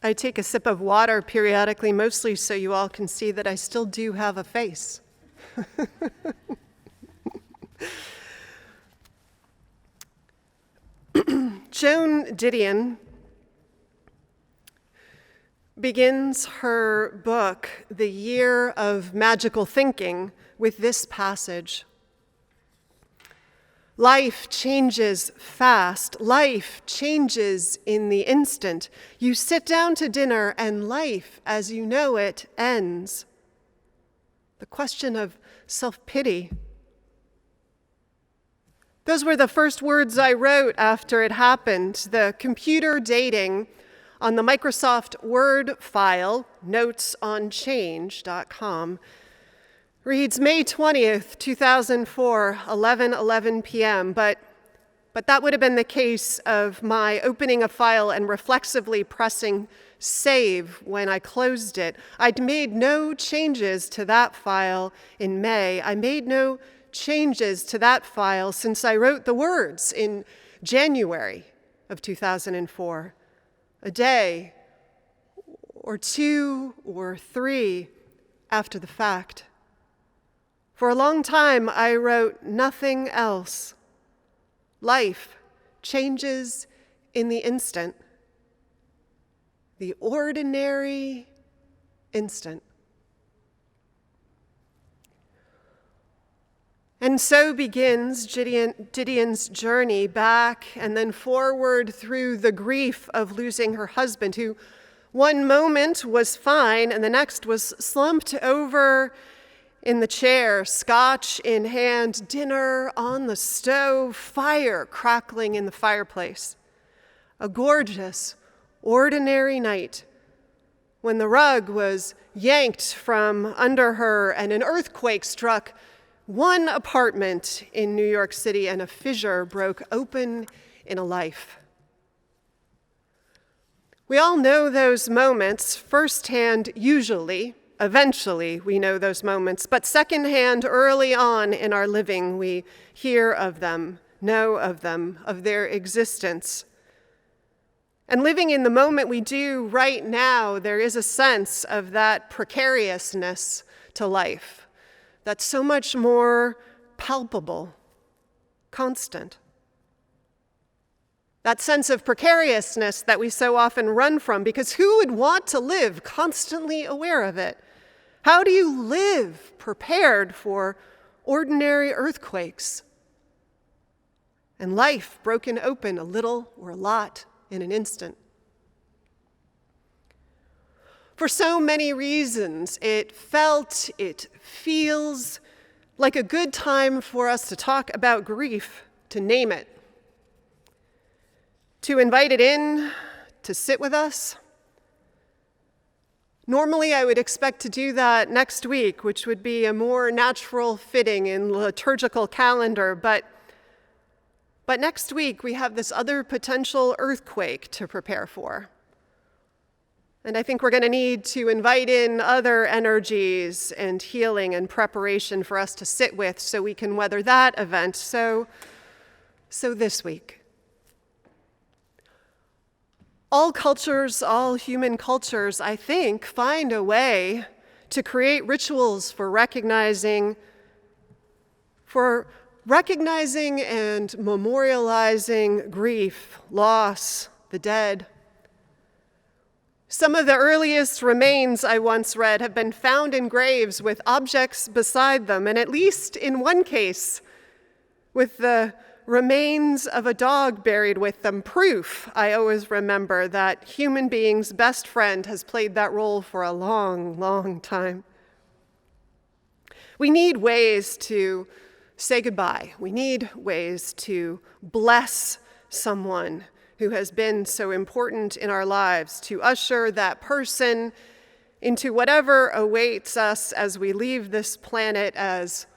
I take a sip of water periodically, mostly so you all can see that I still do have a face. Joan Didion begins her book, The Year of Magical Thinking, with this passage. Life changes fast. Life changes in the instant. You sit down to dinner and life, as you know it, ends. The question of self-pity. Those were the first words I wrote after it happened. The computer dating on the Microsoft Word file, notesOnChange.com, reads May 20th, 2004, 11:11 p.m., but that would have been the case of my opening a file and reflexively pressing save when I closed it. I'd made no changes to that file in May. I made no changes to that file since I wrote the words in January of 2004. A day or two or three after the fact. For a long time, I wrote nothing else. Life changes in the instant. The ordinary instant. And so begins Didion's journey back and then forward through the grief of losing her husband, who one moment was fine and the next was slumped over in the chair, scotch in hand, dinner on the stove, fire crackling in the fireplace. A gorgeous, ordinary night when the rug was yanked from under her and an earthquake struck one apartment in New York City and a fissure broke open in a life. We all know those moments firsthand, usually. Eventually, we know those moments, but secondhand, early on in our living, we hear of them, know of them, of their existence. And living in the moment we do right now, there is a sense of that precariousness to life that's so much more palpable, constant. That sense of precariousness that we so often run from, because who would want to live constantly aware of it? How do you live prepared for ordinary earthquakes and life broken open a little or a lot in an instant? For so many reasons, it feels like a good time for us to talk about grief, to name it, to invite it in, to sit with us. Normally, I would expect to do that next week, which would be a more natural fitting in liturgical calendar, but next week we have this other potential earthquake to prepare for. And I think we're going to need to invite in other energies and healing and preparation for us to sit with so we can weather that event. So this week. All cultures, all human cultures, I think, find a way to create rituals for recognizing and memorializing grief, loss, the dead. Some of the earliest remains I once read have been found in graves with objects beside them, and at least in one case, with the remains of a dog buried with them. Proof, I always remember, that human beings' best friend has played that role for a long, long time. We need ways to say goodbye. We need ways to bless someone who has been so important in our lives, to usher that person into whatever awaits us as we leave this planet, as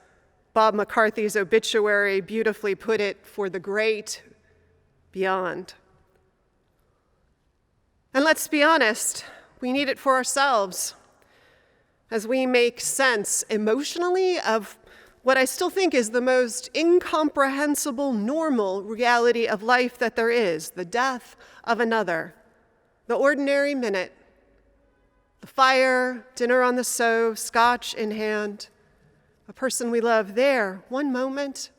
Bob McCarthy's obituary beautifully put it, for the great beyond. And let's be honest, we need it for ourselves as we make sense emotionally of what I still think is the most incomprehensible, normal reality of life that there is, the death of another, the ordinary minute, The fire, dinner on the stove, scotch in hand, a person we love there one moment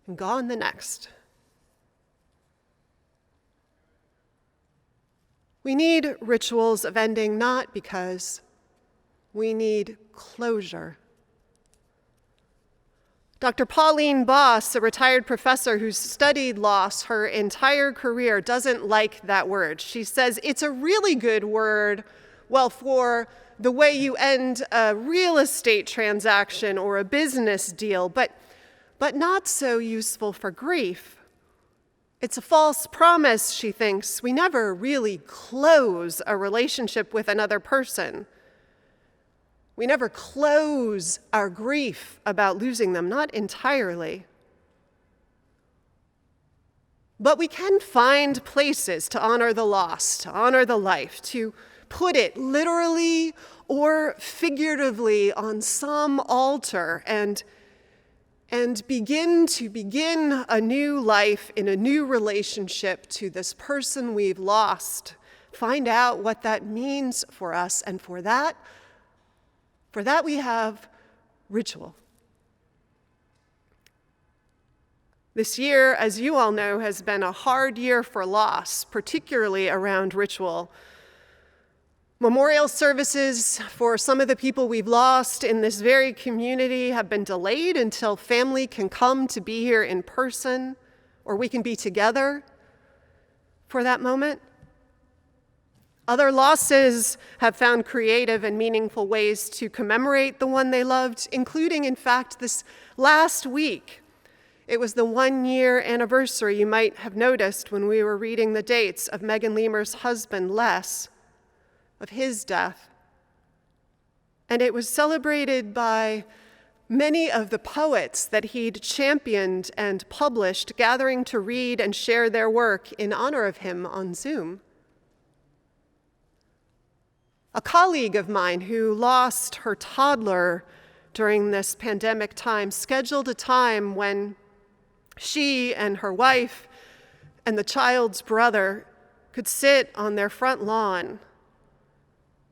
and gone the next. We need rituals of ending not because we need closure. Dr. Pauline Boss, a retired professor who's studied loss her entire career, doesn't like that word. She says it's a really good word, well, for the way you end a real estate transaction or a business deal, but not so useful for grief. It's a false promise, she thinks. We never really close a relationship with another person. We never close our grief about losing them, not entirely. But we can find places to honor the loss, to honor the life, to put it literally or figuratively on some altar and begin a new life in a new relationship to this person we've lost. Find out what that means for us, and for that we have ritual. This year, as you all know, has been a hard year for loss, particularly around ritual. Memorial services for some of the people we've lost in this very community have been delayed until family can come to be here in person, or we can be together for that moment. Other losses have found creative and meaningful ways to commemorate the one they loved, including, in fact, this last week. It was the 1-year anniversary, you might have noticed when we were reading the dates, of Megan Lemur's husband, Les, of his death. And it was celebrated by many of the poets that he'd championed and published, gathering to read and share their work in honor of him on Zoom. A colleague of mine who lost her toddler during this pandemic time scheduled a time when she and her wife and the child's brother could sit on their front lawn,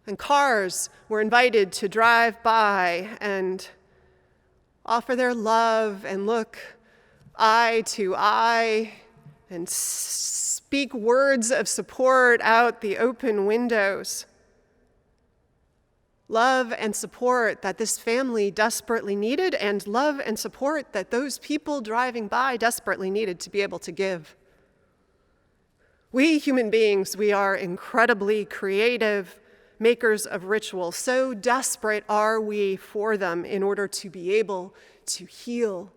and cars were invited to drive by and offer their love and look eye to eye and speak words of support out the open windows. Love and support that this family desperately needed, and love and support that those people driving by desperately needed to be able to give. We human beings, we are incredibly creative makers of ritual. So desperate are we for them in order to be able to heal.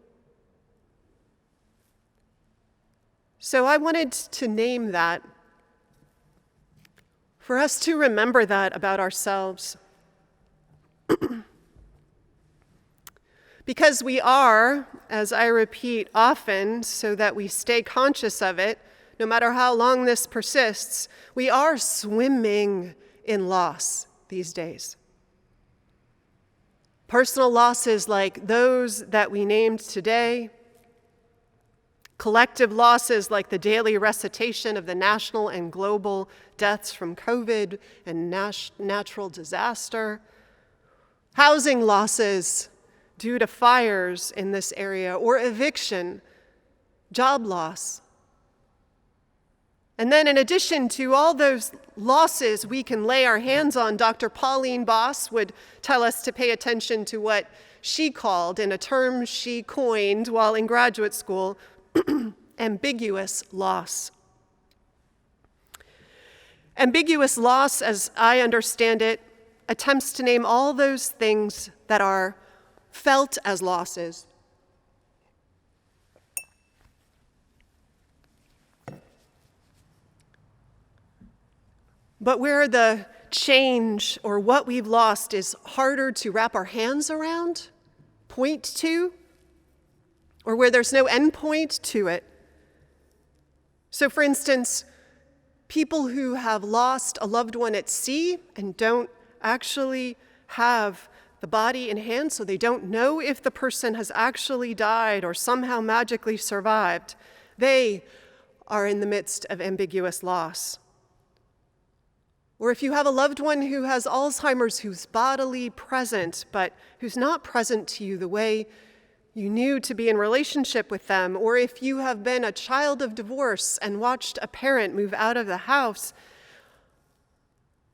So I wanted to name that, for us to remember that about ourselves. Because we are, as I repeat often, so that we stay conscious of it, no matter how long this persists, we are swimming in loss these days. Personal losses like those that we named today, collective losses like the daily recitation of the national and global deaths from COVID and natural disaster, housing losses due to fires in this area, or eviction, job loss. And then in addition to all those losses we can lay our hands on, Dr. Pauline Boss would tell us to pay attention to what she called, in a term she coined while in graduate school, ambiguous loss. Ambiguous loss, as I understand it, attempts to name all those things that are felt as losses, but where the change or what we've lost is harder to wrap our hands around, point to, or where there's no endpoint to it. So for instance, people who have lost a loved one at sea and don't actually have the body in hand, so they don't know if the person has actually died or somehow magically survived, they are in the midst of ambiguous loss. Or if you have a loved one who has Alzheimer's who's bodily present, but who's not present to you the way you knew to be in relationship with them, or if you have been a child of divorce and watched a parent move out of the house,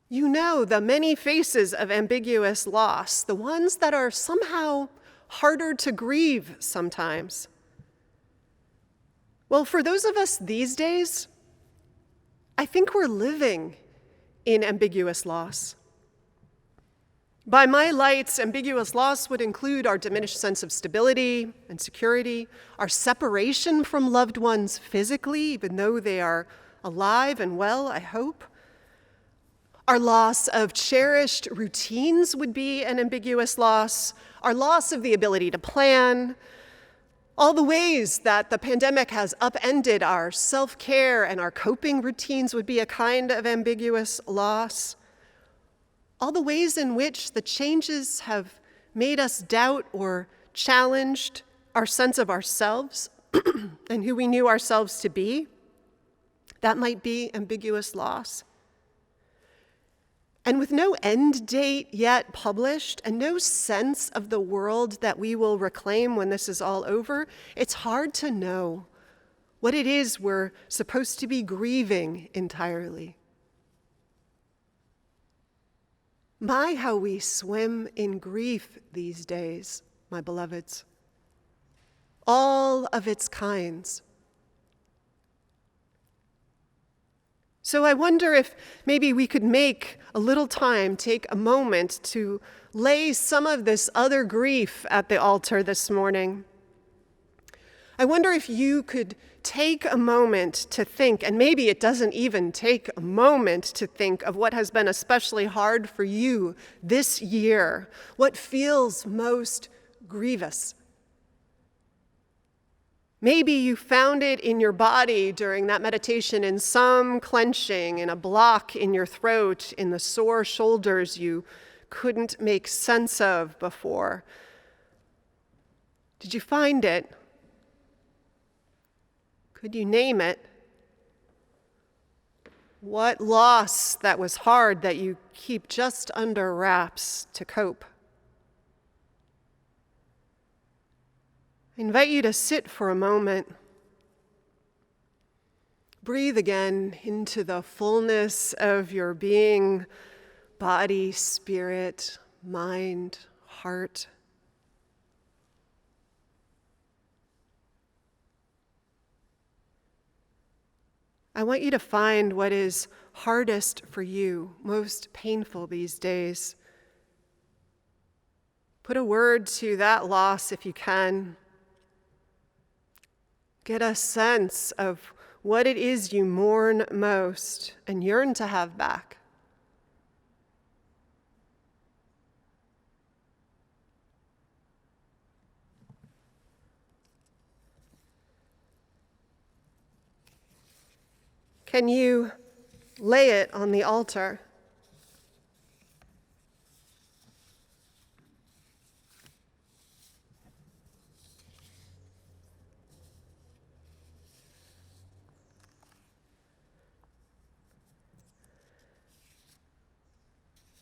you know the many faces of ambiguous loss, the ones that are somehow harder to grieve sometimes. Well, for those of us these days, I think we're living in ambiguous loss. By my lights, ambiguous loss would include our diminished sense of stability and security, our separation from loved ones physically, even though they are alive and well, I hope. Our loss of cherished routines would be an ambiguous loss, our loss of the ability to plan, all the ways that the pandemic has upended our self-care and our coping routines would be a kind of ambiguous loss. All the ways in which the changes have made us doubt or challenged our sense of ourselves and who we knew ourselves to be, that might be ambiguous loss. And with no end date yet published and no sense of the world that we will reclaim when this is all over, it's hard to know what it is we're supposed to be grieving entirely. My, how we swim in grief these days, my beloveds. All of its kinds. So I wonder if maybe we could make a little time, take a moment to lay some of this other grief at the altar this morning. I wonder if you could take a moment to think, and maybe it doesn't even take a moment to think of what has been especially hard for you this year, what feels most grievous. Maybe you found it in your body during that meditation in some clenching, in a block in your throat, in the sore shoulders you couldn't make sense of before. Did you find it? Could you name it? What loss that was hard that you keep just under wraps to cope? I invite you to sit for a moment. Breathe again into the fullness of your being, body, spirit, mind, heart. I want you to find what is hardest for you, most painful these days. Put a word to that loss if you can. Get a sense of what it is you mourn most and yearn to have back. Can you lay it on the altar?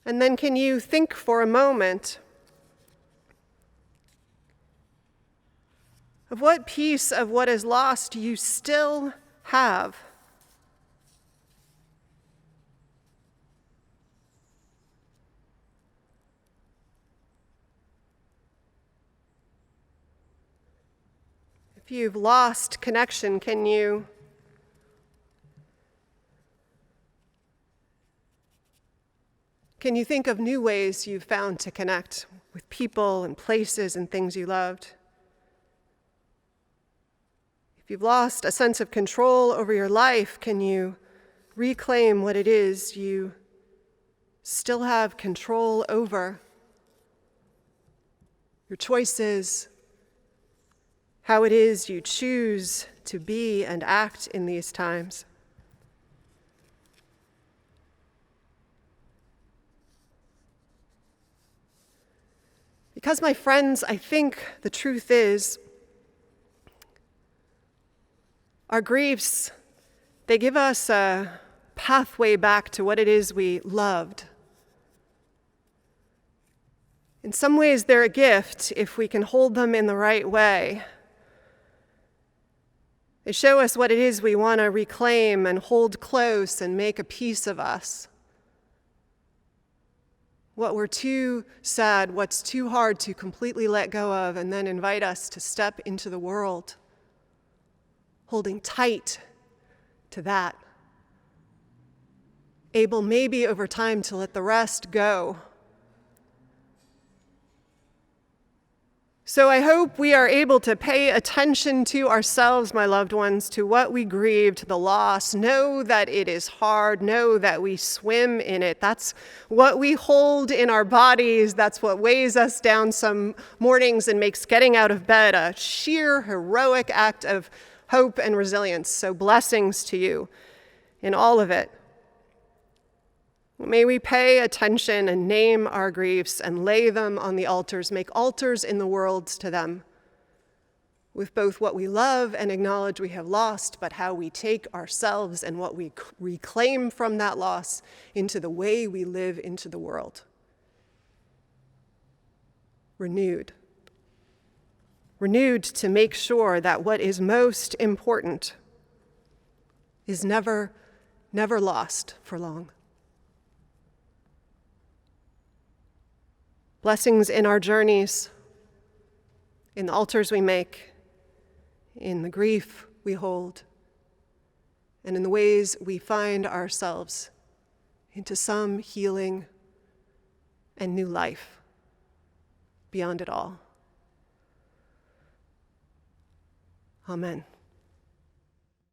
And then can you think for a moment of what piece of what is lost you still have? If you've lost connection, can you think of new ways you've found to connect with people and places and things you loved? If you've lost a sense of control over your life, can you reclaim what it is you still have control over? Your choices, how it is you choose to be and act in these times. Because, my friends, I think the truth is, our griefs, they give us a pathway back to what it is we loved. In some ways, they're a gift if we can hold them in the right way. They show us what it is we want to reclaim and hold close and make a piece of us. What we're too sad, what's too hard to completely let go of, and then invite us to step into the world, holding tight to that. Able maybe over time to let the rest go. So I hope we are able to pay attention to ourselves, my loved ones, to what we grieve, to the loss. Know that it is hard. Know that we swim in it. That's what we hold in our bodies. That's what weighs us down some mornings and makes getting out of bed a sheer heroic act of hope and resilience. So blessings to you in all of it. May we pay attention and name our griefs and lay them on the altars, make altars in the world to them, with both what we love and acknowledge we have lost, but how we take ourselves and what we reclaim from that loss into the way we live into the world. Renewed to make sure that what is most important is never lost for long. Blessings in our journeys, in the altars we make, in the grief we hold, and in the ways we find ourselves into some healing and new life beyond it all. Amen.